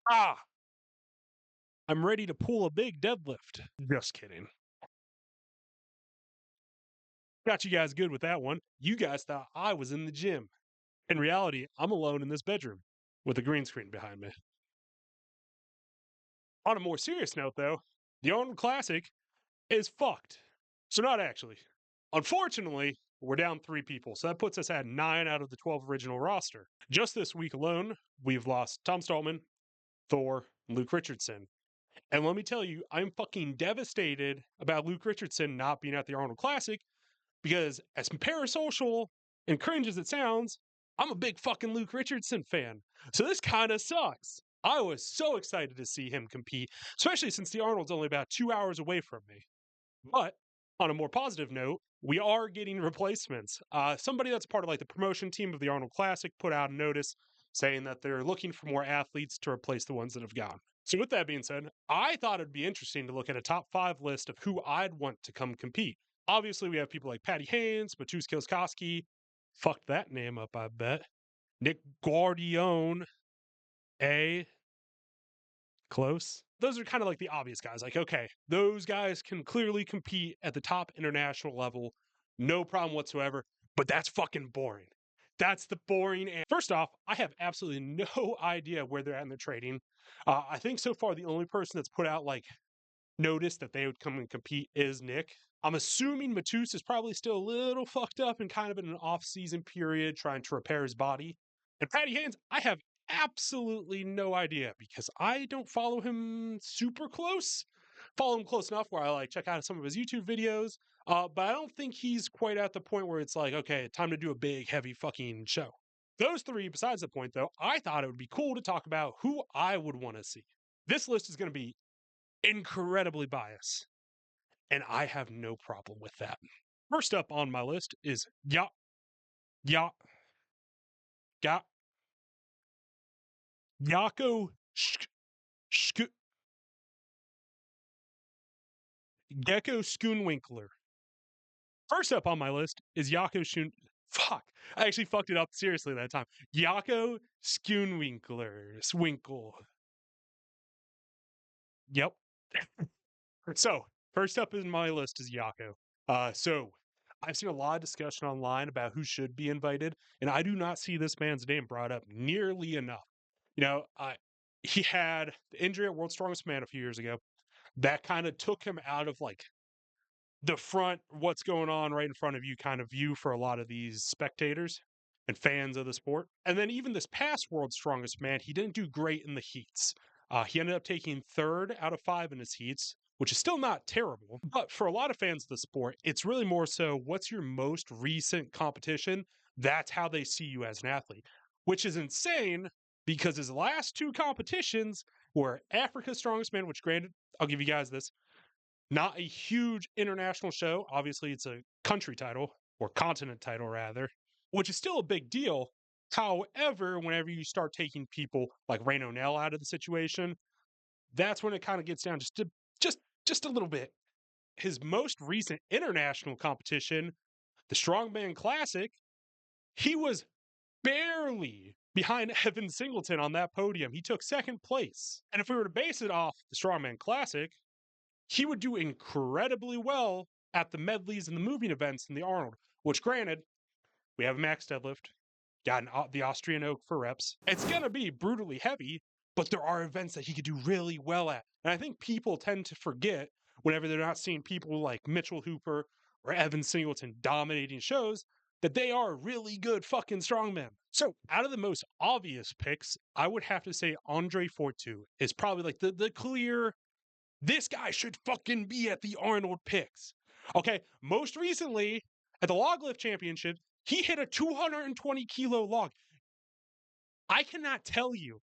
Ah, I'm ready to pull a big deadlift. Just kidding. Got you guys good with that one. You guys thought I was in the gym. In reality, I'm alone in this bedroom with a green screen behind me. On a more serious note, though, the Arnold Classic is fucked. So, not actually. Unfortunately, we're down 3 people, so that puts us at 9 out of the 12 original roster. Just this week alone, we've lost Tom Stallman, Thor, and Luke Richardson. And let me tell you, I'm fucking devastated about Luke Richardson not being at the Arnold Classic because, as parasocial and cringe as it sounds, I'm a big fucking Luke Richardson fan. So this kind of sucks. I was so excited to see him compete, especially since the Arnold's only about 2 hours away from me. But on a more positive note, we are getting replacements. Somebody that's part of like the promotion team of the Arnold Classic put out a notice saying that they're looking for more athletes to replace the ones that have gone. So with that being said, I thought it'd be interesting to look at a top 5 list of who I'd want to come compete. Obviously, we have people like Patty Haynes, Matus Kilskowski. Fucked that name up, I bet. Nick Guardione. Close. Those are kind of like the obvious guys. Like, okay, those guys can clearly compete at the top international level. No problem whatsoever. But that's fucking boring. That's the boring. First off, I have absolutely no idea where they're at in the trading. I think so far the only person that's put out like notice that they would come and compete is Nick. I'm assuming Matus is probably still a little fucked up and kind of in an off-season period trying to repair his body. And Patty Haynes, I have absolutely no idea because I don't follow him super close. Follow him close enough where I like check out some of his YouTube videos, but I don't think he's quite at the point where it's like, okay, time to do a big, heavy fucking show. Those 3, besides the point though, I thought it would be cool to talk about who I would want to see. This list is going to be incredibly biased, and I have no problem with that. First up on my list is Ya Ya Ya Yako Sk Gecko Schoonwinkler. First up on my list is Yako Schoon. Fuck, I actually fucked it up seriously that time. Yako Schoonwinkler. Swinkle. Yep. So, first up in my list is Yako. So I've seen a lot of discussion online about who should be invited, and I do not see this man's name brought up nearly enough. You know, he had the injury at World's Strongest Man a few years ago. That kind of took him out of like the front, what's going on right in front of you kind of view for a lot of these spectators and fans of the sport. And then even this past World's Strongest Man, he didn't do great in the heats. He ended up taking 3rd out of 5 in his heats, which is still not terrible. But for a lot of fans of the sport, it's really more so what's your most recent competition? That's how they see you as an athlete, which is insane because his last 2 competitions were Africa's Strongest Man, which granted, I'll give you guys this, not a huge international show. Obviously, it's a country title or continent title, rather, which is still a big deal. However, whenever you start taking people like Rain O'Neill out of the situation, that's when it kind of gets down just a little bit. His most recent international competition, the Strongman Classic, he was barely behind Evan Singleton on that podium. He took 2nd place. And if we were to base it off the Strongman Classic, he would do incredibly well at the medleys and the moving events in the Arnold, which granted, we have a max deadlift, got the Austrian oak for reps. It's going to be brutally heavy, but there are events that he could do really well at. And I think people tend to forget whenever they're not seeing people like Mitchell Hooper or Evan Singleton dominating shows that they are really good fucking strongmen. So out of the most obvious picks, I would have to say Andre Fortu is probably like the clear, this guy should fucking be at the Arnold picks. Okay, most recently at the log lift championship, he hit a 220 kilo log. I cannot tell you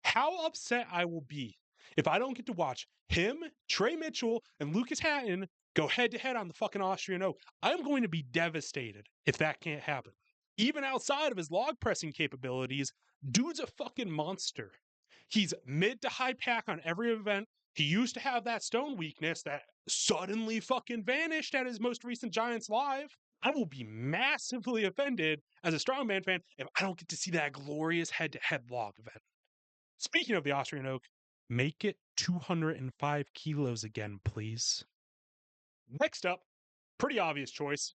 how upset I will be if I don't get to watch him, Trey Mitchell, and Lucas Hatton go head to head on the fucking Austrian Oak. I'm going to be devastated if that can't happen. Even outside of his log pressing capabilities, dude's a fucking monster. He's mid to high pack on every event. He used to have that stone weakness that suddenly fucking vanished at his most recent Giants Live. I will be massively offended as a strongman fan if I don't get to see that glorious head-to-head log event. Speaking of the Austrian oak, make it 205 kilos again, please. Next up, pretty obvious choice.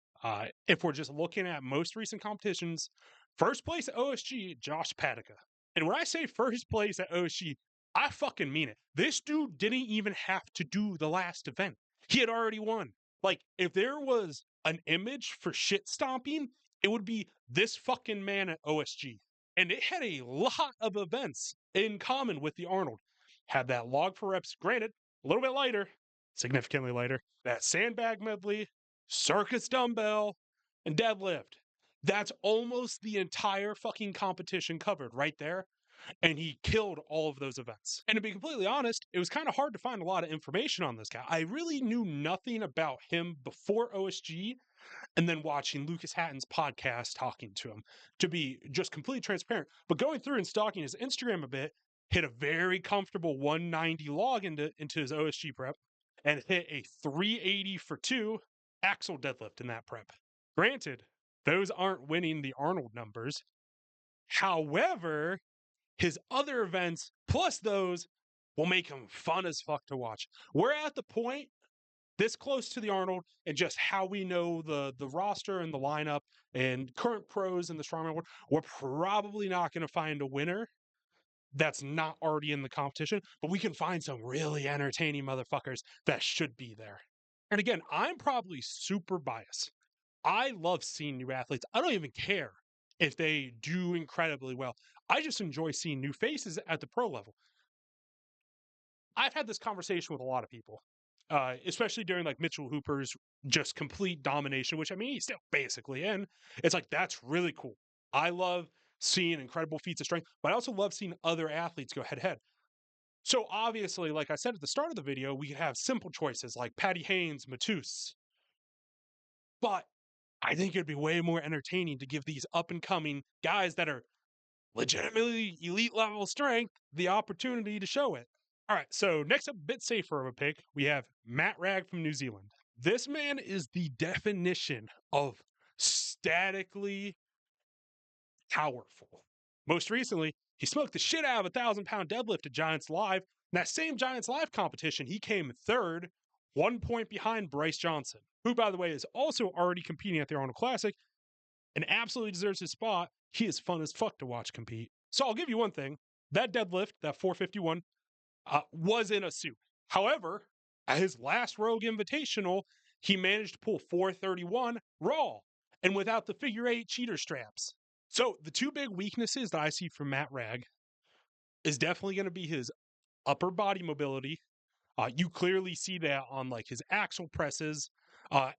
If we're just looking at most recent competitions, first place at OSG, Josh Padika. And when I say first place at OSG, I fucking mean it. This dude didn't even have to do the last event. He had already won. Like, if there was an image for shit stomping, it would be this fucking man at OSG. And it had a lot of events in common with the Arnold. Had that log for reps, granted, a little bit lighter, significantly lighter. That sandbag medley, circus dumbbell, and deadlift. That's almost the entire fucking competition covered right there. And he killed all of those events. And to be completely honest, it was kind of hard to find a lot of information on this guy. I really knew nothing about him before OSG, and then watching Lucas Hatton's podcast talking to him, to be just completely transparent. But going through and stalking his Instagram a bit, hit a very comfortable 190 log into his OSG prep, and hit a 380 for 2 axle deadlift in that prep. Granted, those aren't winning the Arnold numbers. However, his other events plus those will make him fun as fuck to watch. We're at the point this close to the Arnold and just how we know the roster and the lineup and current pros in the strongman world, we're probably not going to find a winner that's not already in the competition, but we can find some really entertaining motherfuckers that should be there. And again, I'm probably super biased. I love seeing new athletes. I don't even care if they do incredibly well. I just enjoy seeing new faces at the pro level. I've had this conversation with a lot of people, especially during like Mitchell Hooper's just complete domination, which I mean, he's still basically in. It's like, that's really cool. I love seeing incredible feats of strength, but I also love seeing other athletes go head to head. So obviously, like I said at the start of the video, we could have simple choices like Patty Haynes, Matus. But I think it'd be way more entertaining to give these up and coming guys that are legitimately elite level strength the opportunity to show it. All right, so next up, a bit safer of a pick, we have Matt Ragg from New Zealand. This man is the definition of statically powerful. Most recently, he smoked the shit out of a 1,000-pound deadlift at Giants Live. In that same Giants Live competition, he came third, 1 point behind Bryce Johnson, who, by the way, is also already competing at the Arnold Classic and absolutely deserves his spot. He is fun as fuck to watch compete. So I'll give you one thing. That deadlift, that 451, was in a suit. However, at his last Rogue Invitational, he managed to pull 431 raw and without the figure 8 cheater straps. So the two big weaknesses that I see from Matt Ragg is definitely going to be his upper body mobility. You clearly see that on like his axle presses,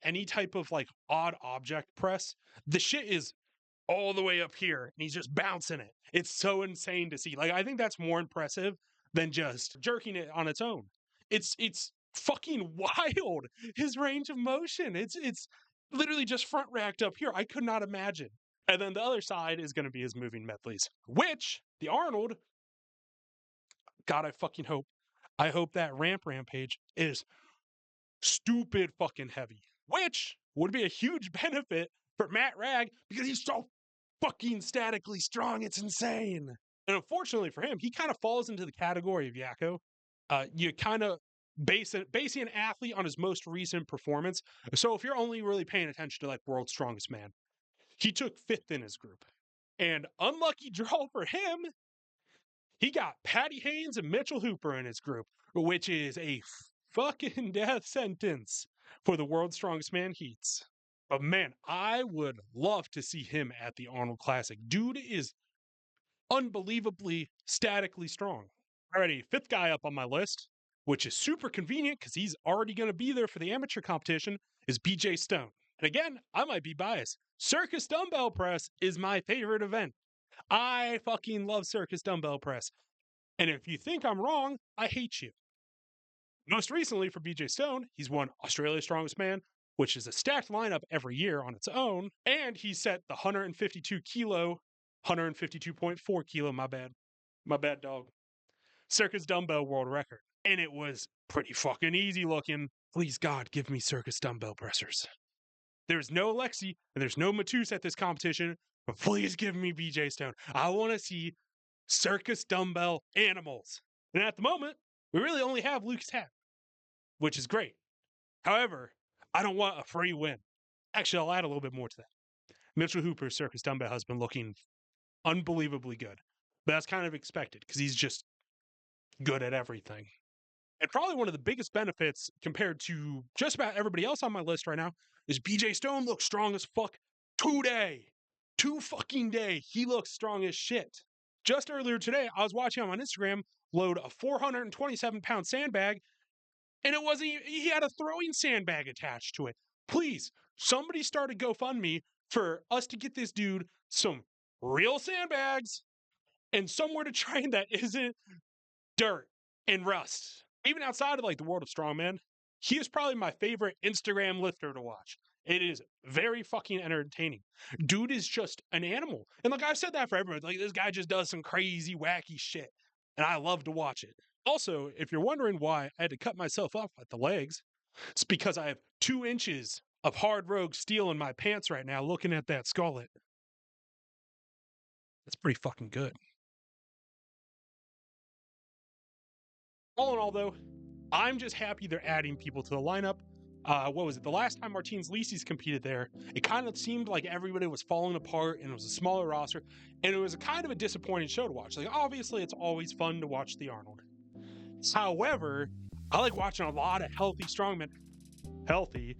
any type of like odd object press. The shit is all the way up here and he's just bouncing it. It's so insane to see. Like, I think that's more impressive than just jerking it on its own. It's fucking wild. His range of motion. It's literally just front racked up here. I could not imagine. And then the other side is going to be his moving medleys, which the Arnold, God, I hope that ramp rampage is stupid fucking heavy, which would be a huge benefit for Matt Ragg because he's so fucking statically strong. It's insane. And unfortunately for him, he kind of falls into the category of Yakko. You kind of basing an athlete on his most recent performance. So if you're only really paying attention to like World's Strongest Man, he took 5th in his group. And unlucky draw for him, he got Patty Haynes and Mitchell Hooper in his group, which is a fucking death sentence for the World's Strongest Man heats. But man, I would love to see him at the Arnold Classic. Dude is unbelievably statically strong. Alrighty, 5th guy up on my list, which is super convenient because he's already going to be there for the amateur competition, is BJ Stone. And again, I might be biased. Circus dumbbell press is my favorite event. I fucking love circus dumbbell press. And if you think I'm wrong, I hate you. Most recently for BJ Stone, he's won Australia's Strongest Man, which is a stacked lineup every year on its own. And he set the 152 kilo, 152.4 kilo, my bad dog, circus dumbbell world record. And it was pretty fucking easy looking. Please God, give me circus dumbbell pressers. There's no Alexi and there's no Matus at this competition, but please give me BJ Stone. I want to see circus dumbbell animals. And at the moment, we really only have Lucas Hat, which is great. However, I don't want a free win. Actually, I'll add a little bit more to that. Mitchell Hooper's circus dumbbell has been looking unbelievably good. But that's kind of expected because he's just good at everything. And probably one of the biggest benefits compared to just about everybody else on my list right now is BJ Stone looks strong as fuck today. 2 fucking day. He looks strong as shit. Just earlier today, I was watching him on Instagram load a 427-pound sandbag, and it wasn't, he had a throwing sandbag attached to it. Please, somebody start a GoFundMe for us to get this dude some real sandbags and somewhere to train that isn't dirt and rust. Even outside of like the world of strongman, he is probably my favorite Instagram lifter to watch. It is very fucking entertaining. Dude is just an animal. And like I've said that for everyone. Like this guy just does some crazy, wacky shit. And I love to watch it. Also, if you're wondering why I had to cut myself off at the legs, it's because I have 2 inches of hard rogue steel in my pants right now looking at that skullet. That's pretty fucking good. All in all, though, I'm just happy they're adding people to the lineup. What was it? The last time Martins Lisi's competed there, it kind of seemed like everybody was falling apart and it was a smaller roster, and it was a kind of a disappointing show to watch. Like, obviously, it's always fun to watch the Arnold. However, I like watching a lot of healthy strongmen, healthy,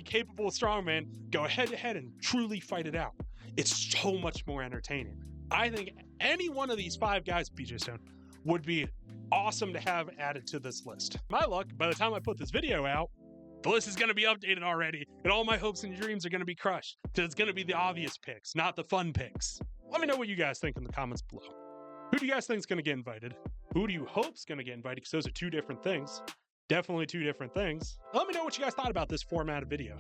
capable strongmen go head to head and truly fight it out. It's so much more entertaining. I think any one of these 5 guys, BJ Stone, would be awesome to have added to this list. My luck, by the time I put this video out, the list is going to be updated already, and all my hopes and dreams are going to be crushed, because it's going to be the obvious picks, not the fun picks. Let me know what you guys think in the comments below. Who do you guys think is going to get invited? Who do you hope is going to get invited? Because those are 2 different things. Definitely 2 different things. Let me know what you guys thought about this format of video.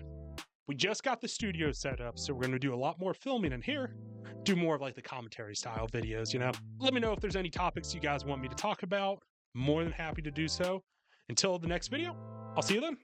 We just got the studio set up, so we're going to do a lot more filming in here. Do more of like the commentary style videos, you know? Let me know if there's any topics you guys want me to talk about. More than happy to do so. Until the next video, I'll see you then.